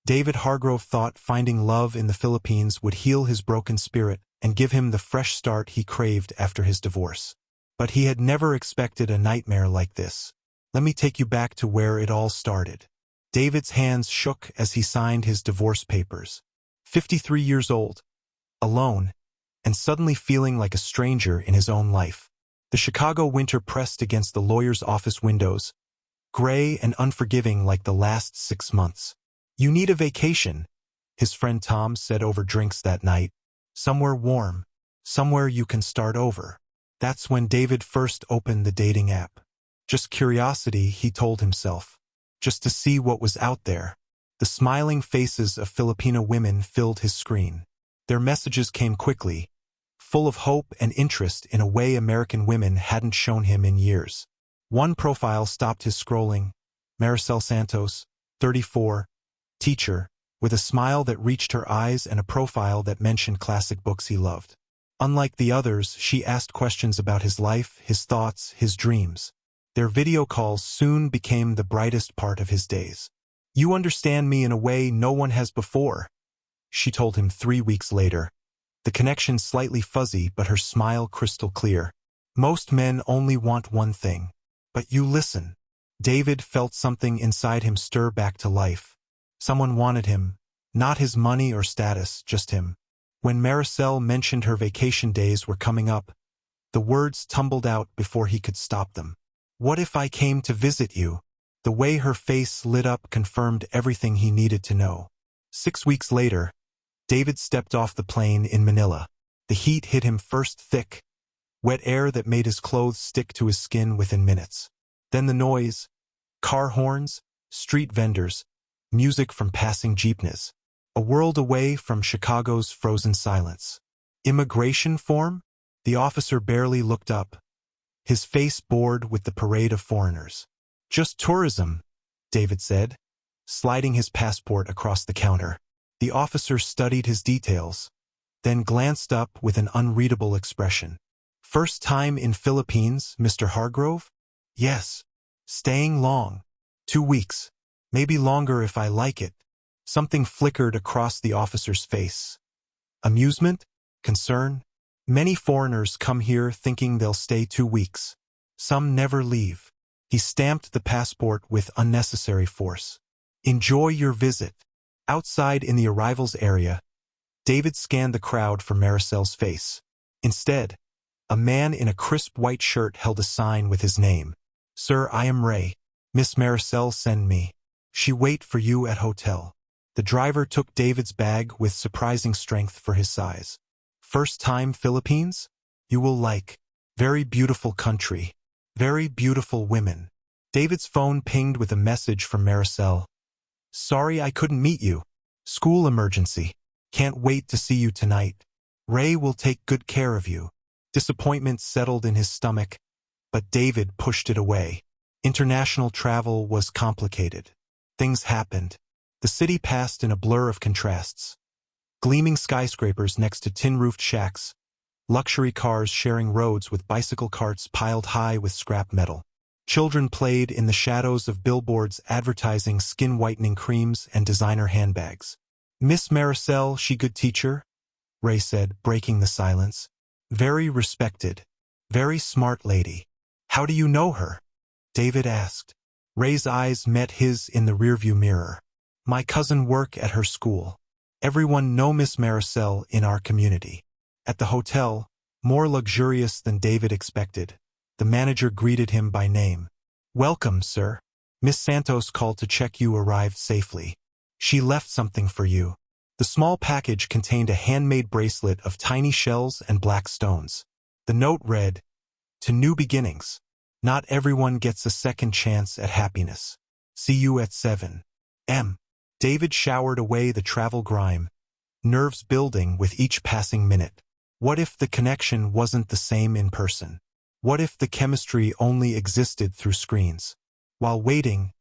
David Hargrove thought finding love in the Philippines would heal his broken spirit and give him the fresh start he craved after his divorce. But he had never expected a nightmare like this. Let me take you back to where it all started. David's hands shook as he signed his divorce papers. 53 years old, alone, and suddenly feeling like a stranger in his own life. The Chicago winter pressed against the lawyer's office windows, gray and unforgiving like the last 6 months. "You need a vacation," his friend Tom said over drinks that night. "Somewhere warm, somewhere you can start over." That's when David first opened the dating app. Just curiosity, he told himself. Just to see what was out there. The smiling faces of Filipina women filled his screen. Their messages came quickly, full of hope and interest in a way American women hadn't shown him in years. One profile stopped his scrolling. Maricel Santos, 34, teacher, with a smile that reached her eyes and a profile that mentioned classic books he loved. Unlike the others, she asked questions about his life, his thoughts, his dreams. Their video calls soon became the brightest part of his days. "You understand me in a way no one has before," she told him 3 weeks later. The connection slightly fuzzy, but her smile crystal clear. "Most men only want one thing. But you listen." David felt something inside him stir back to life. Someone wanted him, not his money or status, just him. When Maricel mentioned her vacation days were coming up, the words tumbled out before he could stop them. "What if I came to visit you?" The way her face lit up confirmed everything he needed to know. 6 weeks later, David stepped off the plane in Manila. The heat hit him first thick, wet air that made his clothes stick to his skin within minutes. Then the noise, car horns, street vendors, music from passing jeepneys. A world away from Chicago's frozen silence. "Immigration form?" The officer barely looked up, his face bored with the parade of foreigners. "Just tourism," David said, sliding his passport across the counter. The officer studied his details, then glanced up with an unreadable expression. "First time in Philippines, Mr. Hargrove?" "Yes. Staying long. 2 weeks. Maybe longer if I like it." Something flickered across the officer's face. Amusement? Concern? "Many foreigners come here thinking they'll stay 2 weeks. Some never leave." He stamped the passport with unnecessary force. "Enjoy your visit." Outside in the arrivals area, David scanned the crowd for Maricel's face. Instead, a man in a crisp white shirt held a sign with his name. "Sir, I am Ray. Miss Maricel send me. She wait for you at hotel." The driver took David's bag with surprising strength for his size. "First time Philippines? You will like. Very beautiful country. Very beautiful women." David's phone pinged with a message from Maricel. "Sorry I couldn't meet you. School emergency. Can't wait to see you tonight. Ray will take good care of you." Disappointment settled in his stomach, but David pushed it away. International travel was complicated. Things happened. The city passed in a blur of contrasts. Gleaming skyscrapers next to tin-roofed shacks, luxury cars sharing roads with bicycle carts piled high with scrap metal. Children played in the shadows of billboards advertising skin-whitening creams and designer handbags. "Miss Maricel, she good teacher?" Ray said, breaking the silence. "Very respected. Very smart lady." "How do you know her?" David asked. Ray's eyes met his in the rearview mirror. "My cousin work at her school. Everyone know Miss Maricel in our community." At the hotel, more luxurious than David expected, the manager greeted him by name. "Welcome, sir. Miss Santos called to check you arrived safely. She left something for you." The small package contained a handmade bracelet of tiny shells and black stones. The note read, "To new beginnings. Not everyone gets a second chance at happiness. See you at 7 m." David showered away the travel grime, nerves building with each passing minute. What if the connection wasn't the same in person? What if the chemistry only existed through screens? While waiting,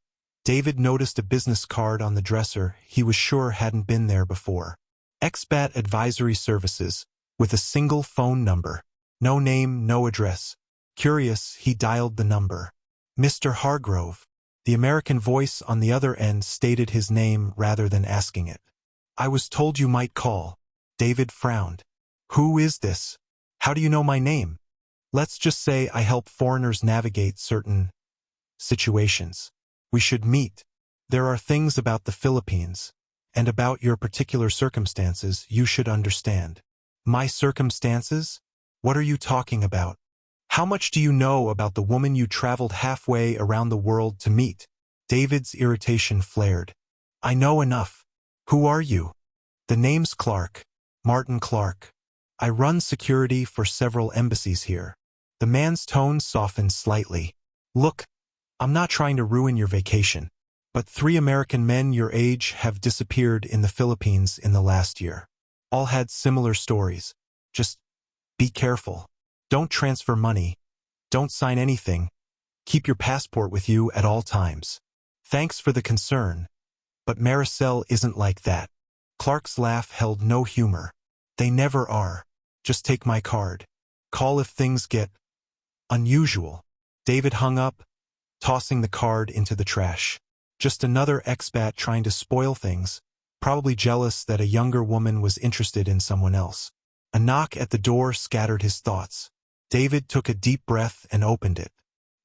David noticed a business card on the dresser he was sure hadn't been there before. Expat Advisory Services, with a single phone number. No name, no address. Curious, he dialed the number. "Mr. Hargrove." The American voice on the other end stated his name rather than asking it. "I was told you might call." David frowned. "Who is this? How do you know my name?" "Let's just say I help foreigners navigate certain situations. We should meet. There are things about the Philippines, and about your particular circumstances you should understand." "My circumstances? What are you talking about? How much do you know about the woman you traveled halfway around the world to meet?" David's irritation flared. "I know enough. Who are you?" "The name's Clark. Martin Clark. I run security for several embassies here." The man's tone softened slightly. "Look, I'm not trying to ruin your vacation, but 3 American men your age have disappeared in the Philippines in the last year. All had similar stories. Just be careful. Don't transfer money. Don't sign anything. Keep your passport with you at all times. Thanks for the concern, but Maricel isn't like that." Clark's laugh held no humor. "They never are. Just take my card. Call if things get unusual." David hung up, tossing the card into the trash. Just another expat trying to spoil things, probably jealous that a younger woman was interested in someone else. A knock at the door scattered his thoughts. David took a deep breath and opened it.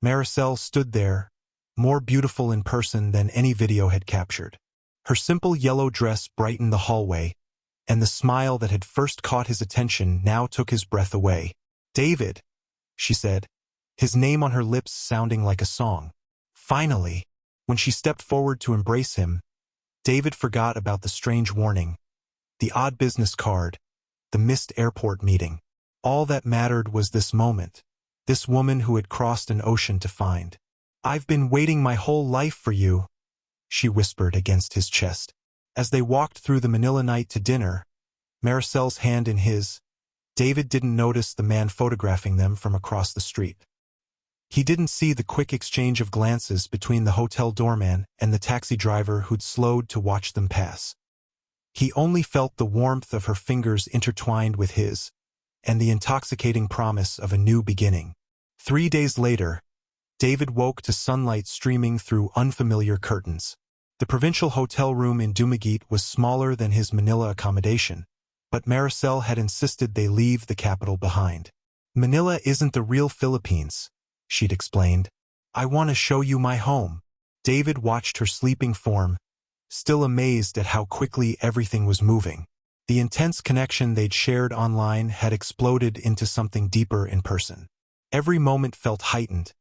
Maricel stood there, more beautiful in person than any video had captured. Her simple yellow dress brightened the hallway, and the smile that had first caught his attention now took his breath away. "David," she said, his name on her lips sounding like a song. Finally, when she stepped forward to embrace him, David forgot about the strange warning, the odd business card, the missed airport meeting. All that mattered was this moment, this woman who had crossed an ocean to find. "I've been waiting my whole life for you," she whispered against his chest. As they walked through the Manila night to dinner, Maricel's hand in his, David didn't notice the man photographing them from across the street. He didn't see the quick exchange of glances between the hotel doorman and the taxi driver who'd slowed to watch them pass. He only felt the warmth of her fingers intertwined with his, and the intoxicating promise of a new beginning. 3 days later, David woke to sunlight streaming through unfamiliar curtains. The provincial hotel room in Dumaguete was smaller than his Manila accommodation, but Maricel had insisted they leave the capital behind. "Manila isn't the real Philippines," she'd explained. "I want to show you my home." David watched her sleeping form, still amazed at how quickly everything was moving. The intense connection they'd shared online had exploded into something deeper in person. Every moment felt heightened,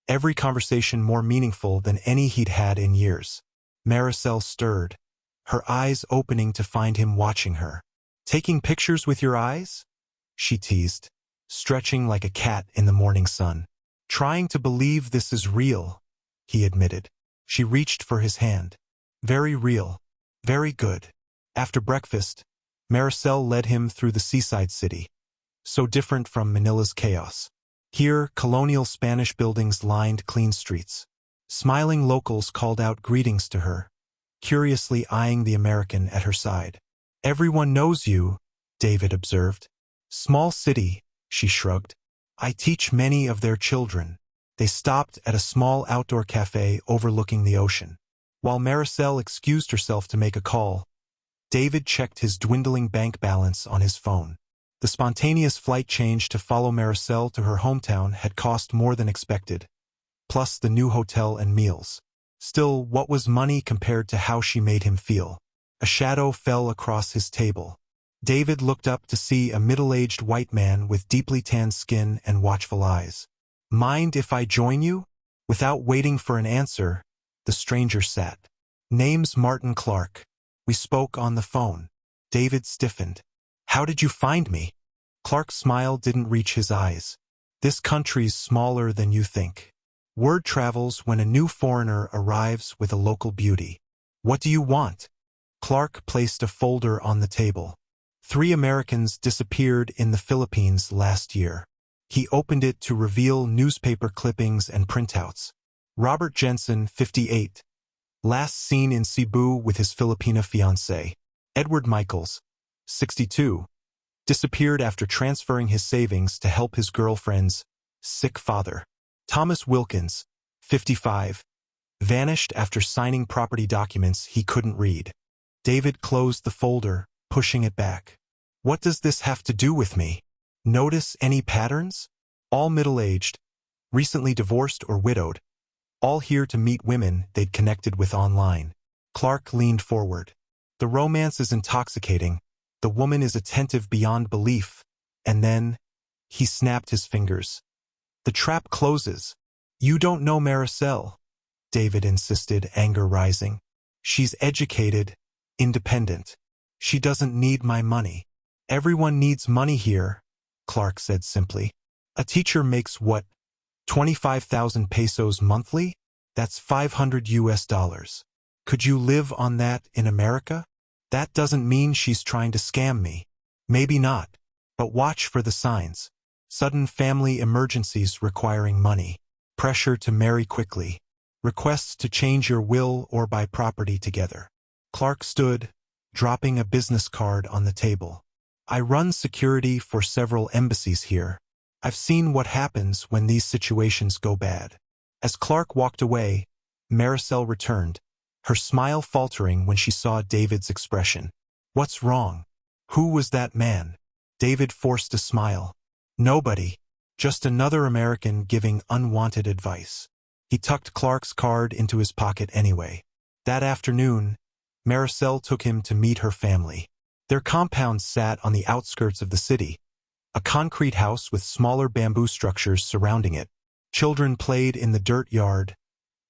every conversation more meaningful than any he'd had in years. Maricel stirred, her eyes opening to find him watching her. "Taking pictures with your eyes?" she teased, stretching like a cat in the morning sun. "Trying to believe this is real," he admitted. She reached for his hand. "Very real. Very good." After breakfast, Maricel led him through the seaside city, so different from Manila's chaos. Here, colonial Spanish buildings lined clean streets. Smiling locals called out greetings to her, curiously eyeing the American at her side. "Everyone knows you," David observed. "Small city," she shrugged. "I teach many of their children." They stopped at a small outdoor cafe overlooking the ocean. While Maricel excused herself to make a call, David checked his dwindling bank balance on his phone. The spontaneous flight change to follow Maricel to her hometown had cost more than expected, plus the new hotel and meals. Still, what was money compared to how she made him feel? A shadow fell across his table. David looked up to see a middle-aged white man with deeply tanned skin and watchful eyes. "Mind if I join you?" Without waiting for an answer, the stranger sat. "Name's Martin Clark. We spoke on the phone." David stiffened. "How did you find me?" Clark's smile didn't reach his eyes. "This country's smaller than you think. Word travels when a new foreigner arrives with a local beauty. What do you want?" Clark placed a folder on the table. 3 Americans disappeared in the Philippines last year. He opened it to reveal newspaper clippings and printouts. Robert Jensen, 58. Last seen in Cebu with his Filipina fiancée. Edward Michaels, 62. Disappeared after transferring his savings to help his girlfriend's sick father. Thomas Wilkins, 55. vanished after signing property documents he couldn't read. David closed the folder, pushing it back. What does this have to do with me? Notice any patterns? All middle-aged, recently divorced or widowed, all here to meet women they'd connected with online. Clark leaned forward. The romance is intoxicating. The woman is attentive beyond belief. And then, he snapped his fingers. The trap closes. You don't know Maricel, David insisted, anger rising. She's educated, independent. She doesn't need my money. Everyone needs money here, Clark said simply. A teacher makes what, 25,000 pesos monthly? That's $500. Could you live on that in America? That doesn't mean she's trying to scam me. Maybe not. But watch for the signs. Sudden family emergencies requiring money. Pressure to marry quickly. Requests to change your will or buy property together. Clark stood, dropping a business card on the table. I run security for several embassies here. I've seen what happens when these situations go bad. As Clark walked away, Maricel returned, her smile faltering when she saw David's expression. What's wrong? Who was that man? David forced a smile. Nobody. Just another American giving unwanted advice. He tucked Clark's card into his pocket anyway. That afternoon, Maricel took him to meet her family. Their compound sat on the outskirts of the city, a concrete house with smaller bamboo structures surrounding it. Children played in the dirt yard,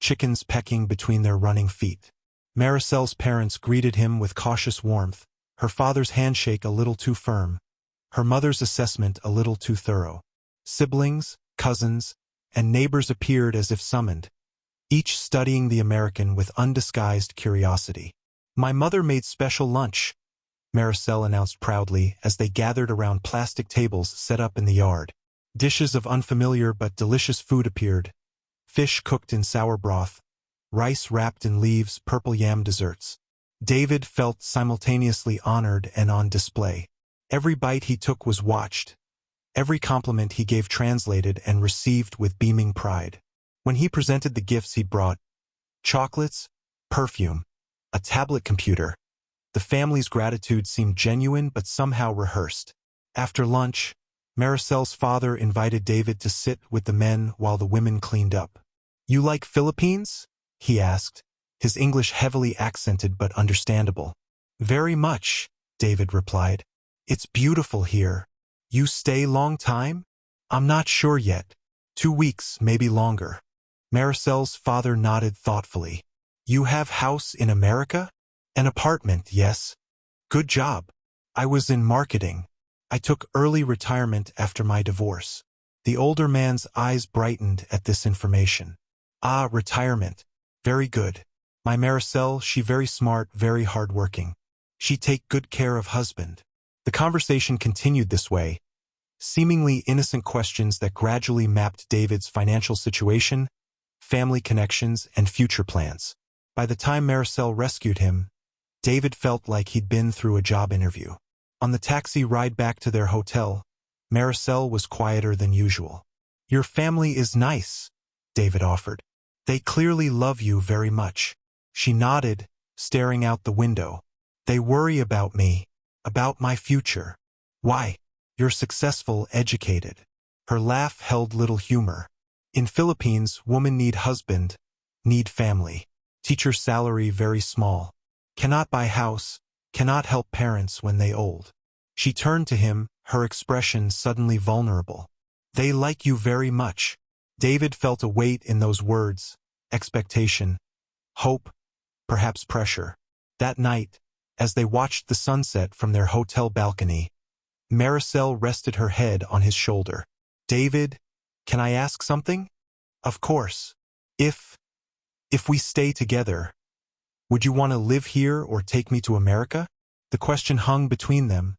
chickens pecking between their running feet. Maricel's parents greeted him with cautious warmth, her father's handshake a little too firm, her mother's assessment a little too thorough. Siblings, cousins, and neighbors appeared as if summoned, each studying the American with undisguised curiosity. My mother made special lunch, Maricel announced proudly as they gathered around plastic tables set up in the yard. Dishes of unfamiliar but delicious food appeared. Fish cooked in sour broth, rice wrapped in leaves, purple yam desserts. David felt simultaneously honored and on display. Every bite he took was watched. Every compliment he gave translated and received with beaming pride. When he presented the gifts he'd brought, chocolates, perfume, a tablet computer, the family's gratitude seemed genuine but somehow rehearsed. After lunch, Maricel's father invited David to sit with the men while the women cleaned up. You like Philippines? He asked, his English heavily accented but understandable. Very much, David replied. It's beautiful here. You stay long time? I'm not sure yet. 2 weeks, maybe longer. Maricel's father nodded thoughtfully. You have house in America? An apartment, yes. Good job. I was in marketing. I took early retirement after my divorce. The older man's eyes brightened at this information. Ah, retirement. Very good. My Maricel, she very smart, very hardworking. She take good care of husband. The conversation continued this way, seemingly innocent questions that gradually mapped David's financial situation, family connections, and future plans. By the time Maricel rescued him, David felt like he'd been through a job interview. On the taxi ride back to their hotel, Maricel was quieter than usual. Your family is nice, David offered. They clearly love you very much. She nodded, staring out the window. They worry about me, about my future. Why? You're successful, educated. Her laugh held little humor. In Philippines, women need husband, need family. Teacher salary very small. Cannot buy house, cannot help parents when they old. She turned to him, her expression suddenly vulnerable. They like you very much. David felt a weight in those words, expectation, hope, perhaps pressure. That night, as they watched the sunset from their hotel balcony, Maricel rested her head on his shoulder. David, can I ask something? Of course. If we stay together, would you want to live here or take me to America? The question hung between them,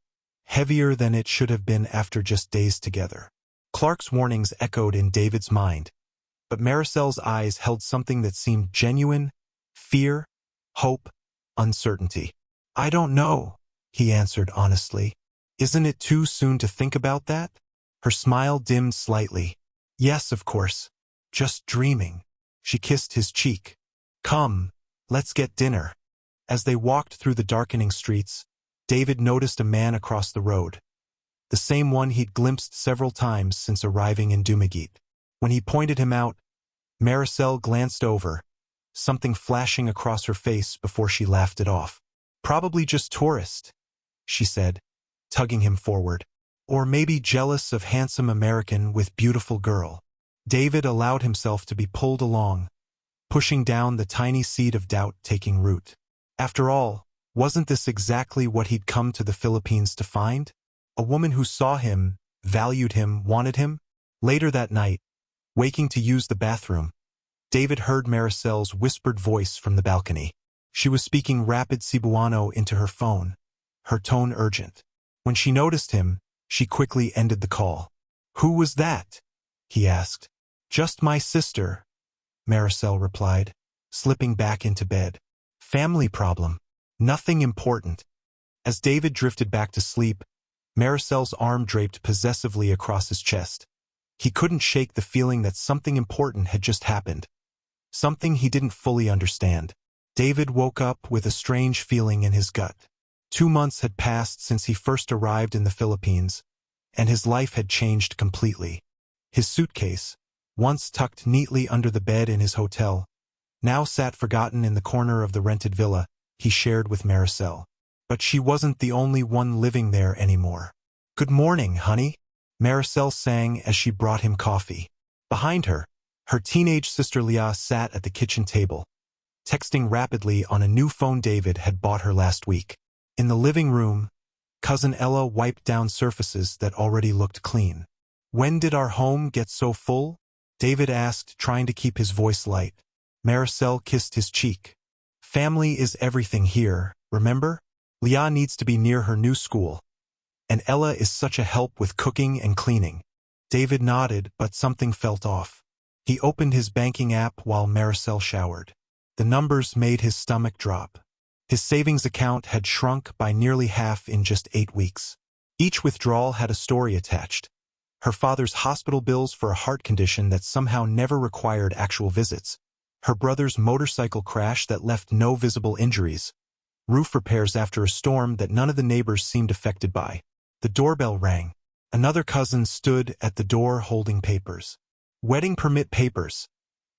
heavier than it should have been after just days together. Clark's warnings echoed in David's mind, but Maricel's eyes held something that seemed genuine, fear, hope, uncertainty. I don't know, he answered honestly. Isn't it too soon to think about that? Her smile dimmed slightly. Yes, of course. Just dreaming. She kissed his cheek. Come, let's get dinner. As they walked through the darkening streets, David noticed a man across the road, the same one he'd glimpsed several times since arriving in Dumaguete. When he pointed him out, Maricel glanced over, something flashing across her face before she laughed it off. Probably just tourist, she said, tugging him forward. Or maybe jealous of handsome American with beautiful girl. David allowed himself to be pulled along, pushing down the tiny seed of doubt taking root. After all, wasn't this exactly what he'd come to the Philippines to find? A woman who saw him, valued him, wanted him? Later that night, waking to use the bathroom, David heard Maricel's whispered voice from the balcony. She was speaking rapid Cebuano into her phone, her tone urgent. When she noticed him, she quickly ended the call. "Who was that?" he asked. "Just my sister," Maricel replied, slipping back into bed. "Family problem. Nothing important." As David drifted back to sleep, Maricel's arm draped possessively across his chest. He couldn't shake the feeling that something important had just happened. Something he didn't fully understand. David woke up with a strange feeling in his gut. 2 months had passed since he first arrived in the Philippines, and his life had changed completely. His suitcase, once tucked neatly under the bed in his hotel, now sat forgotten in the corner of the rented villa he shared with Maricel. But she wasn't the only one living there anymore. "Good morning, honey," Maricel sang as she brought him coffee. Behind her, her teenage sister Leah sat at the kitchen table, texting rapidly on a new phone David had bought her last week. In the living room, cousin Ella wiped down surfaces that already looked clean. "When did our home get so full?" David asked, trying to keep his voice light. Maricel kissed his cheek. "Family is everything here, remember? Leah needs to be near her new school, and Ella is such a help with cooking and cleaning." David nodded, but something felt off. He opened his banking app while Maricel showered. The numbers made his stomach drop. His savings account had shrunk by nearly half in just 8 weeks. Each withdrawal had a story attached. Her father's hospital bills for a heart condition that somehow never required actual visits. Her brother's motorcycle crash that left no visible injuries. Roof repairs after a storm that none of the neighbors seemed affected by. The doorbell rang. Another cousin stood at the door holding papers. "Wedding permit papers,"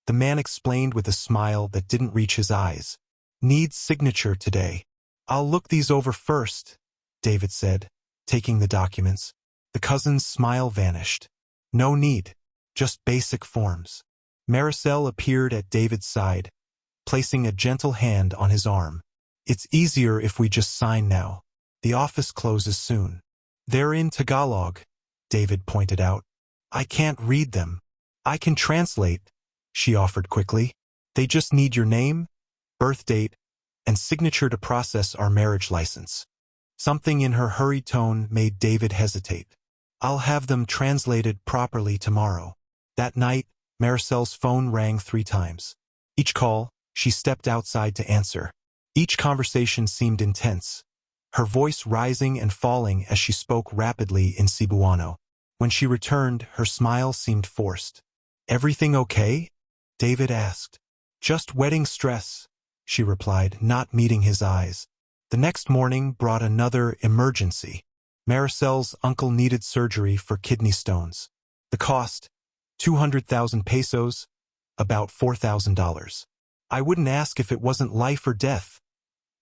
the man explained with a smile that didn't reach his eyes. "Needs signature today." "I'll look these over first," David said, taking the documents. The cousin's smile vanished. "No need. Just basic forms." Maricel appeared at David's side, placing a gentle hand on his arm. "It's easier if we just sign now. The office closes soon." "They're in Tagalog," David pointed out. "I can't read them." "I can translate," she offered quickly. "They just need your name, birth date, and signature to process our marriage license." Something in her hurried tone made David hesitate. "I'll have them translated properly tomorrow." That night, Maricel's phone rang 3 times. Each call, she stepped outside to answer. Each conversation seemed intense, her voice rising and falling as she spoke rapidly in Cebuano. When she returned, her smile seemed forced. "Everything okay?" David asked. "Just wedding stress," she replied, not meeting his eyes. The next morning brought another emergency. Maricel's uncle needed surgery for kidney stones. The cost, 200,000 pesos, about $4,000. "I wouldn't ask if it wasn't life or death,"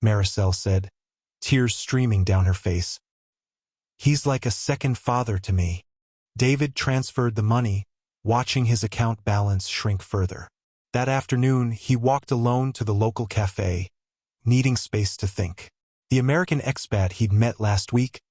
Maricel said, tears streaming down her face. "He's like a second father to me." David transferred the money, watching his account balance shrink further. That afternoon, he walked alone to the local cafe, needing space to think. The American expat he'd met last week,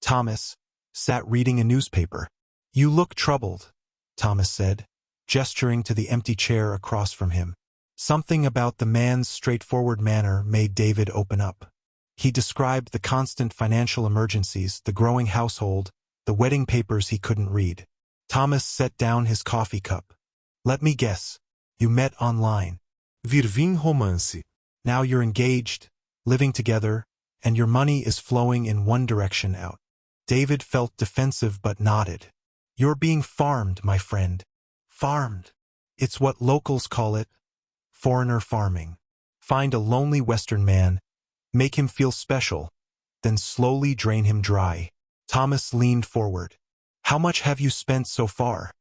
Thomas, sat reading a newspaper. "You look troubled," Thomas said, gesturing to the empty chair across from him. Something about the man's straightforward manner made David open up. He described the constant financial emergencies, the growing household, the wedding papers he couldn't read. Thomas set down his coffee cup. "Let me guess. You met online. Virving romance. Now you're engaged, living together, and your money is flowing in one direction out." David felt defensive but nodded. "You're being farmed, my friend." "Farmed? It's what locals call it. Foreigner farming." Find a lonely Western man, make him feel special, then slowly drain him dry. Thomas leaned forward. How much have you spent so far?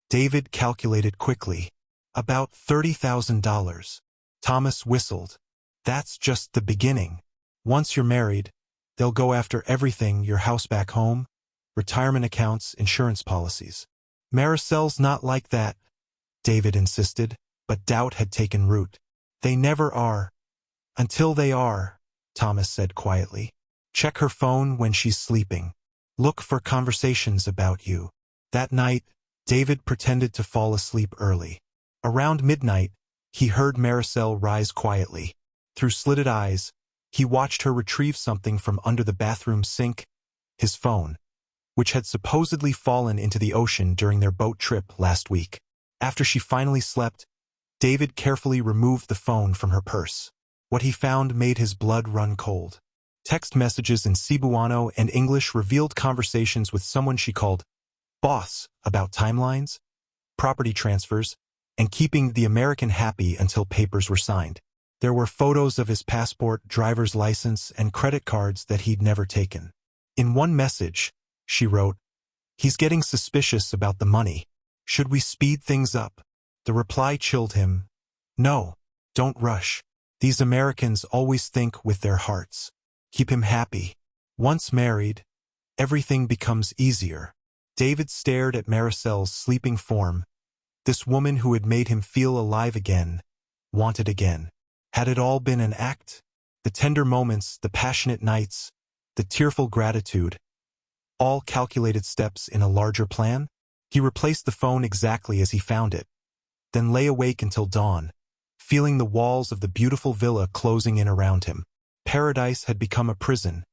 David calculated quickly. About $30,000. Thomas whistled. That's just the beginning. Once you're married, they'll go after everything: your house back home, retirement accounts, insurance policies. Maricel's not like that, David insisted, but doubt had taken root. They never are. Until they are, Thomas said quietly. Check her phone when she's sleeping. Look for conversations about you. That night, David pretended to fall asleep early. Around midnight, he heard Maricel rise quietly. Through slitted eyes, he watched her retrieve something from under the bathroom sink, his phone, which had supposedly fallen into the ocean during their boat trip last week. After she finally slept, David carefully removed the phone from her purse. What he found made his blood run cold. Text messages in Cebuano and English revealed conversations with someone she called boss about timelines, property transfers, and keeping the American happy until papers were signed. There were photos of his passport, driver's license, and credit cards that he'd never taken. In one message, she wrote, "He's getting suspicious about the money. Should we speed things up?" The reply chilled him. No, don't rush. These Americans always think with their hearts. Keep him happy. Once married, everything becomes easier. David stared at Maricel's sleeping form. This woman who had made him feel alive again, wanted again. Had it all been an act? The tender moments, the passionate nights, the tearful gratitude, all calculated steps in a larger plan? He replaced the phone exactly as he found it, then lay awake until dawn, feeling the walls of the beautiful villa closing in around him. Paradise had become a prison,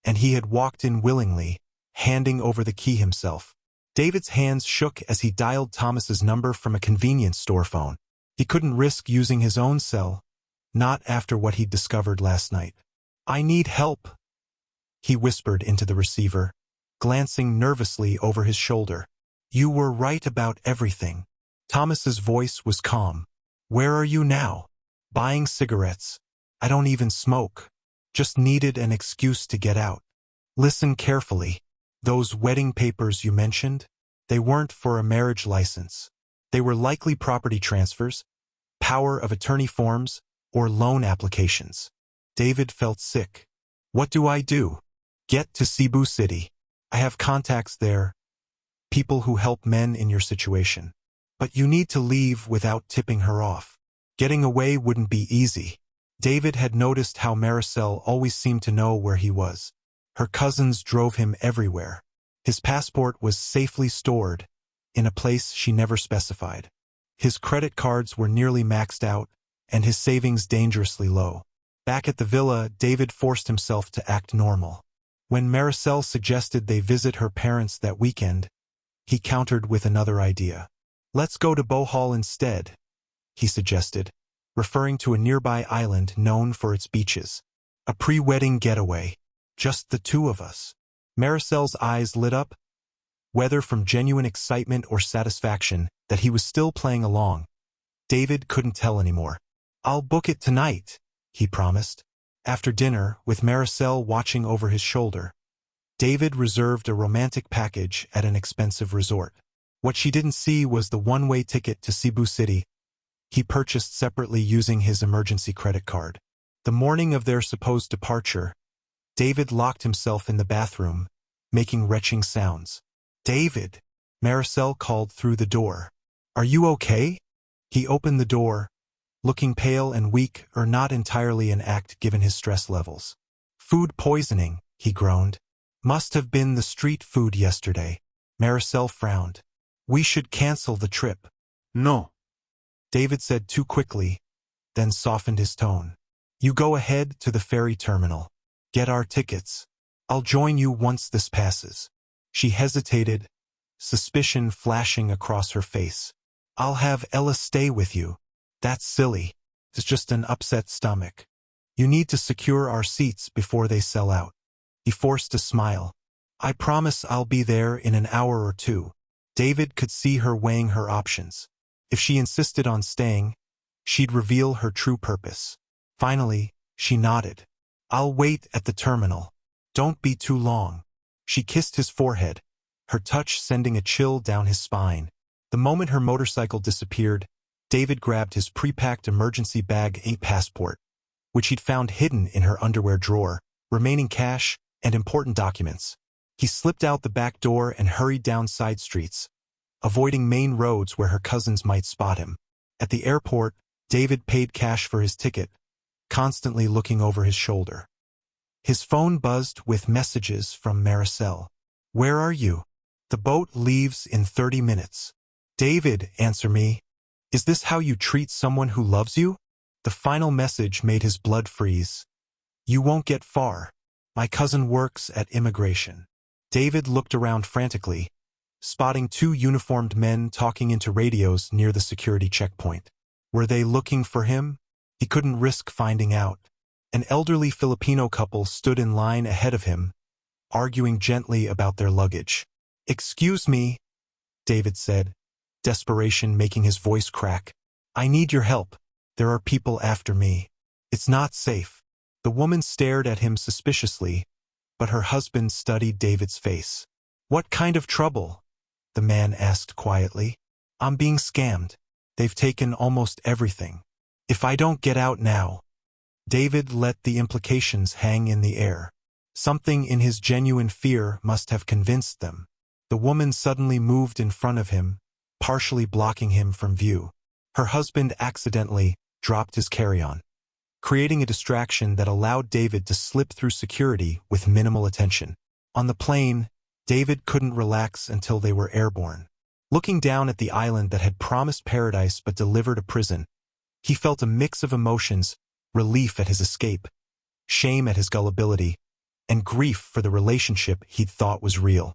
and he had walked in willingly, handing over the key himself. David's hands shook as he dialed Thomas's number from a convenience store phone. He couldn't risk using his own cell, not after what he'd discovered last night. I need help, he whispered into the receiver, glancing nervously over his shoulder. You were right about everything. Thomas's voice was calm. Where are you now? Buying cigarettes. I don't even smoke. Just needed an excuse to get out. Listen carefully. Those wedding papers you mentioned, they weren't for a marriage license. They were likely property transfers, power of attorney forms, or loan applications. David felt sick. What do I do? Get to Cebu City. I have contacts there, people who help men in your situation. But you need to leave without tipping her off. Getting away wouldn't be easy. David had noticed how Maricel always seemed to know where he was. Her cousins drove him everywhere. His passport was safely stored, in a place she never specified. His credit cards were nearly maxed out, and his savings dangerously low. Back at the villa, David forced himself to act normal. When Maricel suggested they visit her parents that weekend, he countered with another idea. Let's go to Bohol instead, he suggested, referring to a nearby island known for its beaches. A pre-wedding getaway. Just the two of us. Maricel's eyes lit up, whether from genuine excitement or satisfaction that he was still playing along. David couldn't tell anymore. I'll book it tonight, he promised. After dinner, with Maricel watching over his shoulder, David reserved a romantic package at an expensive resort. What she didn't see was the one-way ticket to Cebu City he purchased separately using his emergency credit card. The morning of their supposed departure, David locked himself in the bathroom, making retching sounds. David, Maricel called through the door. Are you okay? He opened the door, looking pale and weak, or not entirely an act given his stress levels. Food poisoning, he groaned. Must have been the street food yesterday. Maricel frowned. We should cancel the trip. No, David said too quickly, then softened his tone. You go ahead to the ferry terminal. Get our tickets. I'll join you once this passes. She hesitated, suspicion flashing across her face. I'll have Ella stay with you. That's silly. It's just an upset stomach. You need to secure our seats before they sell out. He forced a smile. I promise I'll be there in an hour or two. David could see her weighing her options. If she insisted on staying, she'd reveal her true purpose. Finally, she nodded. I'll wait at the terminal. Don't be too long. She kissed his forehead, her touch sending a chill down his spine. The moment her motorcycle disappeared, David grabbed his pre-packed emergency bag and passport, which he'd found hidden in her underwear drawer, remaining cash, and important documents. He slipped out the back door and hurried down side streets, avoiding main roads where her cousins might spot him. At the airport, David paid cash for his ticket, constantly looking over his shoulder. His phone buzzed with messages from Maricel. Where are you? The boat leaves in 30 minutes. David, answer me. Is this how you treat someone who loves you? The final message made his blood freeze. You won't get far. My cousin works at immigration. David looked around frantically, spotting two uniformed men talking into radios near the security checkpoint. Were they looking for him? He couldn't risk finding out. An elderly Filipino couple stood in line ahead of him, arguing gently about their luggage. Excuse me, David said, desperation making his voice crack. I need your help. There are people after me. It's not safe. The woman stared at him suspiciously, but her husband studied David's face. What kind of trouble? The man asked quietly. I'm being scammed. They've taken almost everything. If I don't get out now. David let the implications hang in the air. Something in his genuine fear must have convinced them. The woman suddenly moved in front of him, partially blocking him from view. Her husband accidentally dropped his carry-on, creating a distraction that allowed David to slip through security with minimal attention. On the plane, David couldn't relax until they were airborne. Looking down at the island that had promised paradise but delivered a prison, he felt a mix of emotions, relief at his escape, shame at his gullibility, and grief for the relationship he'd thought was real.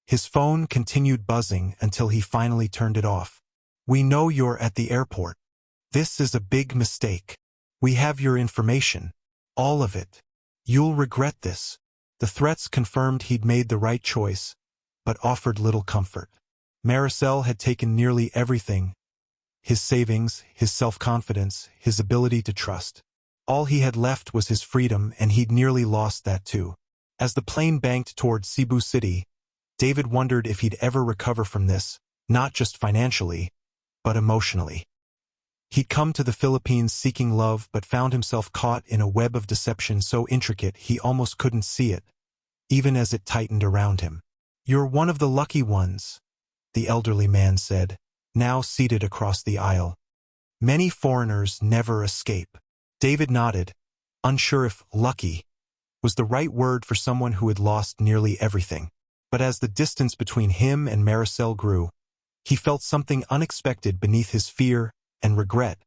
His phone continued buzzing until he finally turned it off. We know you're at the airport. This is a big mistake. We have your information. All of it. You'll regret this. The threats confirmed he'd made the right choice, but offered little comfort. Maricel had taken nearly everything. His savings, his self-confidence, his ability to trust. All he had left was his freedom, and he'd nearly lost that too. As the plane banked toward Cebu City, David wondered if he'd ever recover from this, not just financially, but emotionally. He'd come to the Philippines seeking love but found himself caught in a web of deception so intricate he almost couldn't see it, even as it tightened around him. You're one of the lucky ones, the elderly man said, now seated across the aisle. Many foreigners never escape. David nodded, unsure if lucky was the right word for someone who had lost nearly everything. But as the distance between him and Maricel grew, he felt something unexpected beneath his fear and regret,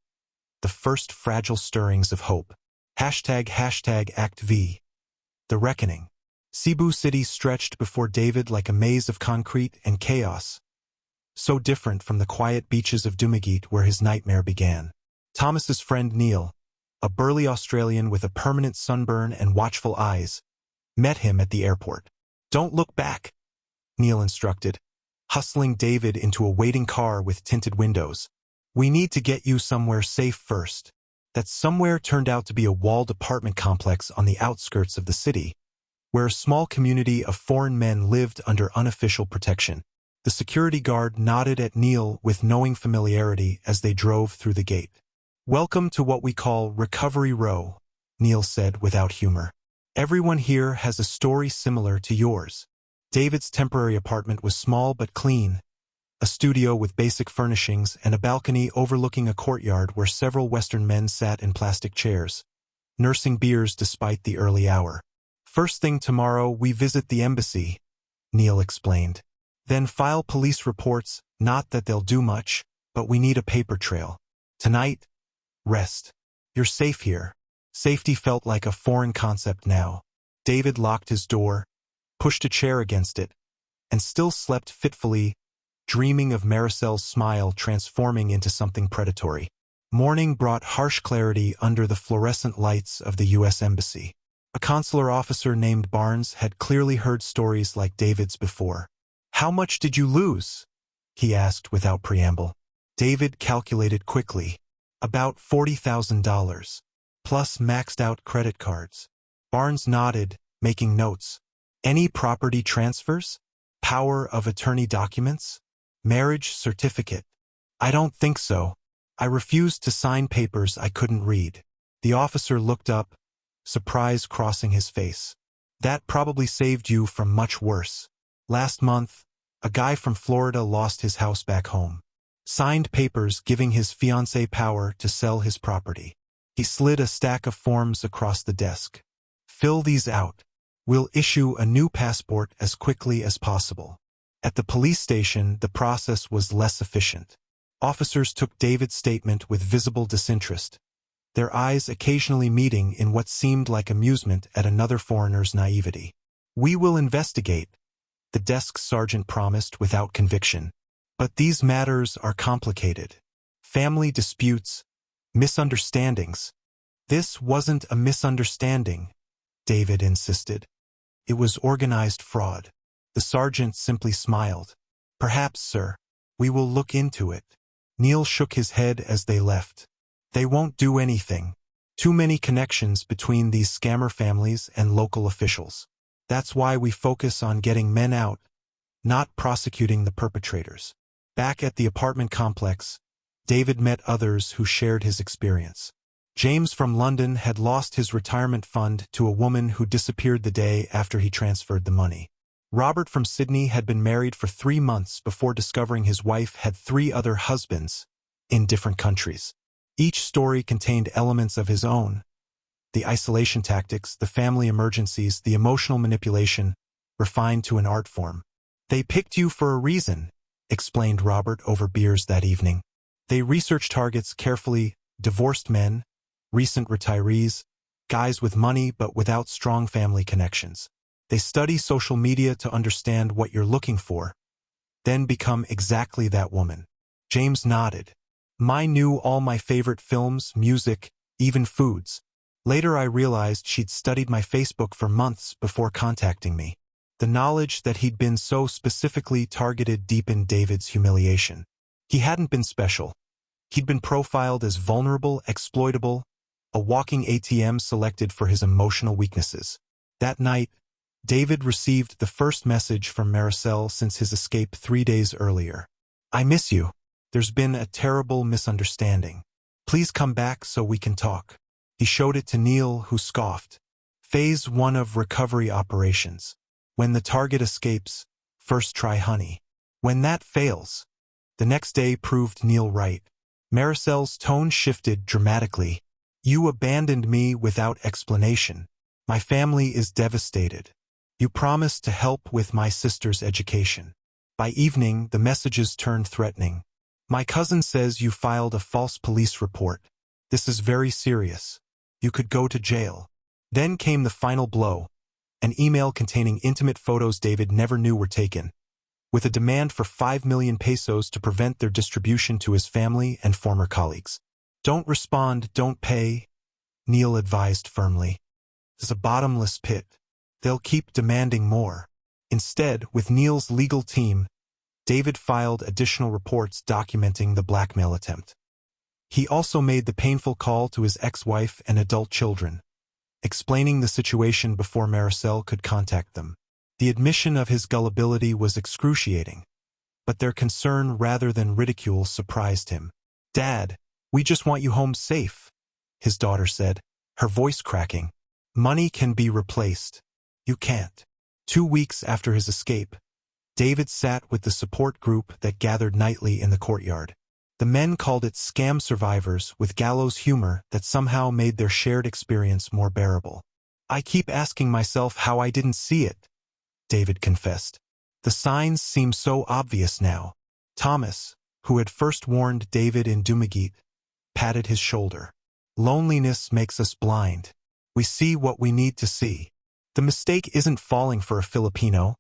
the first fragile stirrings of hope. #Act V. The Reckoning. Cebu City stretched before David like a maze of concrete and chaos, so different from the quiet beaches of Dumaguete where his nightmare began. Thomas's friend Neil, a burly Australian with a permanent sunburn and watchful eyes, met him at the airport. Don't look back, Neil instructed, hustling David into a waiting car with tinted windows. We need to get you somewhere safe first. That somewhere turned out to be a walled apartment complex on the outskirts of the city, where a small community of foreign men lived under unofficial protection. The security guard nodded at Neil with knowing familiarity as they drove through the gate. Welcome to what we call Recovery Row, Neil said without humor. Everyone here has a story similar to yours. David's temporary apartment was small but clean, a studio with basic furnishings and a balcony overlooking a courtyard where several Western men sat in plastic chairs, nursing beers despite the early hour. First thing tomorrow, we visit the embassy, Neil explained. Then file police reports, not that they'll do much, but we need a paper trail. Tonight, rest. You're safe here. Safety felt like a foreign concept now. David locked his door, pushed a chair against it, and still slept fitfully, dreaming of Maricel's smile transforming into something predatory. Morning brought harsh clarity under the fluorescent lights of the U.S. Embassy. A consular officer named Barnes had clearly heard stories like David's before. How much did you lose? He asked without preamble. David calculated quickly. About $40,000. plus maxed-out credit cards. Barnes nodded, making notes. Any property transfers? Power of attorney documents? Marriage certificate? I don't think so. I refused to sign papers I couldn't read. The officer looked up, surprise crossing his face. That probably saved you from much worse. Last month, a guy from Florida lost his house back home. Signed papers giving his fiancée power to sell his property. He slid a stack of forms across the desk. Fill these out. We'll issue a new passport as quickly as possible. At the police station, the process was less efficient. Officers took David's statement with visible disinterest, their eyes occasionally meeting in what seemed like amusement at another foreigner's naivety. We will investigate, the desk sergeant promised without conviction. But these matters are complicated. Family disputes, misunderstandings. This wasn't a misunderstanding, David insisted. It was organized fraud. The sergeant simply smiled. Perhaps, sir. We will look into it. Neil shook his head as they left. They won't do anything. Too many connections between these scammer families and local officials. That's why we focus on getting men out, not prosecuting the perpetrators. Back at the apartment complex, David met others who shared his experience. James from London had lost his retirement fund to a woman who disappeared the day after he transferred the money. Robert from Sydney had been married for 3 months before discovering his wife had 3 other husbands in different countries. Each story contained elements of his own. The isolation tactics, the family emergencies, the emotional manipulation, refined to an art form. They picked you for a reason, explained Robert over beers that evening. They researched targets carefully, divorced men, recent retirees, guys with money but without strong family connections. They study social media to understand what you're looking for, then become exactly that woman. James nodded. Mine knew all my favorite films, music, even foods. Later I realized she'd studied my Facebook for months before contacting me. The knowledge that he'd been so specifically targeted deepened David's humiliation. He hadn't been special. He'd been profiled as vulnerable, exploitable, a walking ATM selected for his emotional weaknesses. That night, David received the first message from Maricel since his escape 3 days earlier. I miss you. There's been a terrible misunderstanding. Please come back so we can talk. He showed it to Neil, who scoffed. Phase 1 of recovery operations. When the target escapes, first try honey. When that fails, the next day proved Neil right. Maricel's tone shifted dramatically. You abandoned me without explanation. My family is devastated. You promised to help with my sister's education. By evening, the messages turned threatening. My cousin says you filed a false police report. This is very serious. You could go to jail. Then came the final blow. An email containing intimate photos David never knew were taken, with a demand for 5 million pesos to prevent their distribution to his family and former colleagues. Don't respond, don't pay, Neil advised firmly. It's a bottomless pit. They'll keep demanding more. Instead, with Neil's legal team, David filed additional reports documenting the blackmail attempt. He also made the painful call to his ex-wife and adult children, explaining the situation before Maricel could contact them. The admission of his gullibility was excruciating, but their concern rather than ridicule surprised him. Dad, we just want you home safe, his daughter said, her voice cracking. Money can be replaced. You can't. 2 weeks after his escape, David sat with the support group that gathered nightly in the courtyard. The men called it scam survivors with gallows humor that somehow made their shared experience more bearable. I keep asking myself how I didn't see it, David confessed. The signs seem so obvious now. Thomas, who had first warned David in Dumaguete, patted his shoulder. Loneliness makes us blind. We see what we need to see. The mistake isn't falling for a Filipino,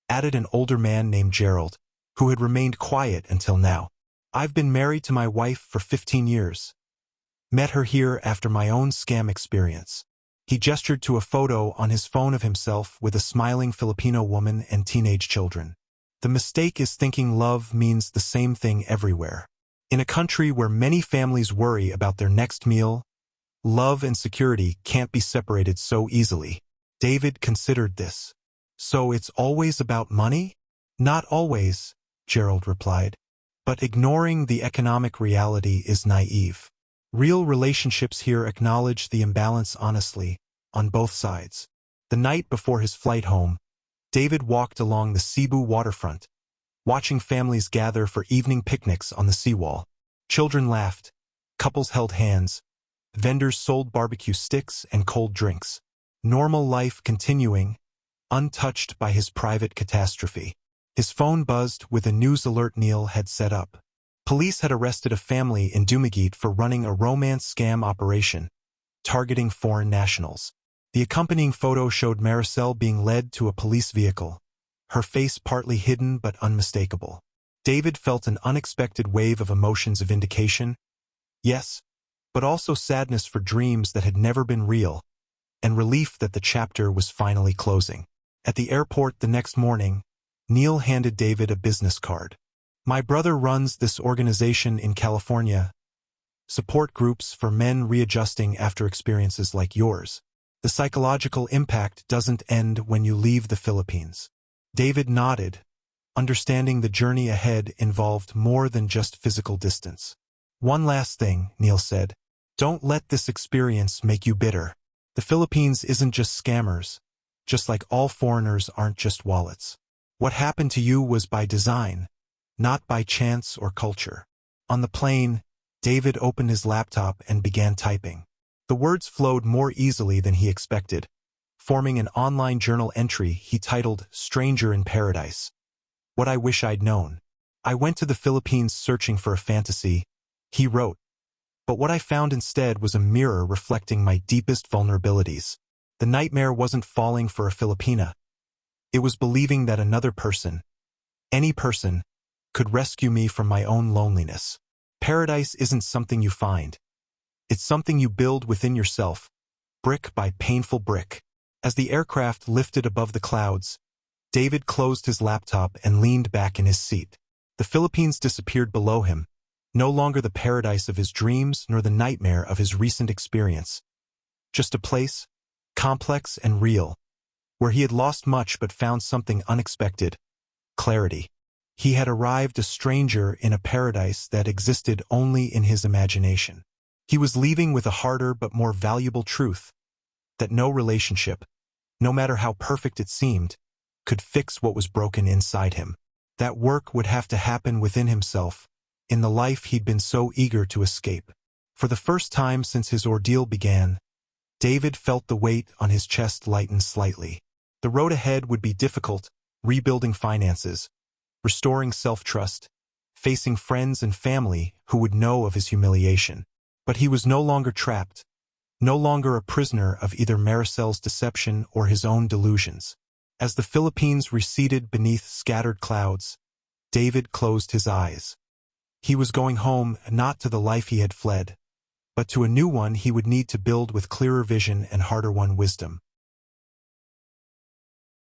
added an older man named Gerald, who had remained quiet until now. I've been married to my wife for 15 years. Met her here after my own scam experience. He gestured to a photo on his phone of himself with a smiling Filipino woman and teenage children. The mistake is thinking love means the same thing everywhere. In a country where many families worry about their next meal, Love and security can't be separated so easily. David considered this. So it's always about money? Not always, Gerald replied. But ignoring the economic reality is naive. Real relationships here acknowledge the imbalance honestly, on both sides. The night before his flight home, David walked along the Cebu waterfront, watching families gather for evening picnics on the seawall. Children laughed, couples held hands, vendors sold barbecue sticks and cold drinks. Normal life continuing, untouched by his private catastrophe. His phone buzzed with a news alert Neil had set up. Police had arrested a family in Dumaguete for running a romance scam operation, targeting foreign nationals. The accompanying photo showed Maricel being led to a police vehicle, her face partly hidden but unmistakable. David felt an unexpected wave of emotions of vindication, yes, but also sadness for dreams that had never been real, and relief that the chapter was finally closing. At the airport the next morning, Neil handed David a business card. My brother runs this organization in California, support groups for men readjusting after experiences like yours. The psychological impact doesn't end when you leave the Philippines. David nodded, understanding the journey ahead involved more than just physical distance. One last thing, Neil said. Don't let this experience make you bitter. The Philippines isn't just scammers, just like all foreigners aren't just wallets. What happened to you was by design, not by chance or culture. On the plane, David opened his laptop and began typing. The words flowed more easily than he expected, forming an online journal entry he titled Stranger in Paradise. What I wish I'd known. I went to the Philippines searching for a fantasy, he wrote, but what I found instead was a mirror reflecting my deepest vulnerabilities. The nightmare wasn't falling for a Filipina. It was believing that another person, any person, could rescue me from my own loneliness. Paradise isn't something you find. It's something you build within yourself, brick by painful brick. As the aircraft lifted above the clouds, David closed his laptop and leaned back in his seat. The Philippines disappeared below him, no longer the paradise of his dreams nor the nightmare of his recent experience. Just a place, complex and real, where he had lost much but found something unexpected, clarity. He had arrived a stranger in a paradise that existed only in his imagination. He was leaving with a harder but more valuable truth, that no relationship, no matter how perfect it seemed, could fix what was broken inside him. That work would have to happen within himself, in the life he'd been so eager to escape. For the first time since his ordeal began, David felt the weight on his chest lighten slightly. The road ahead would be difficult, rebuilding finances, restoring self-trust, facing friends and family who would know of his humiliation. But he was no longer trapped, no longer a prisoner of either Maricel's deception or his own delusions. As the Philippines receded beneath scattered clouds, David closed his eyes. He was going home not to the life he had fled, but to a new one he would need to build with clearer vision and harder-won wisdom.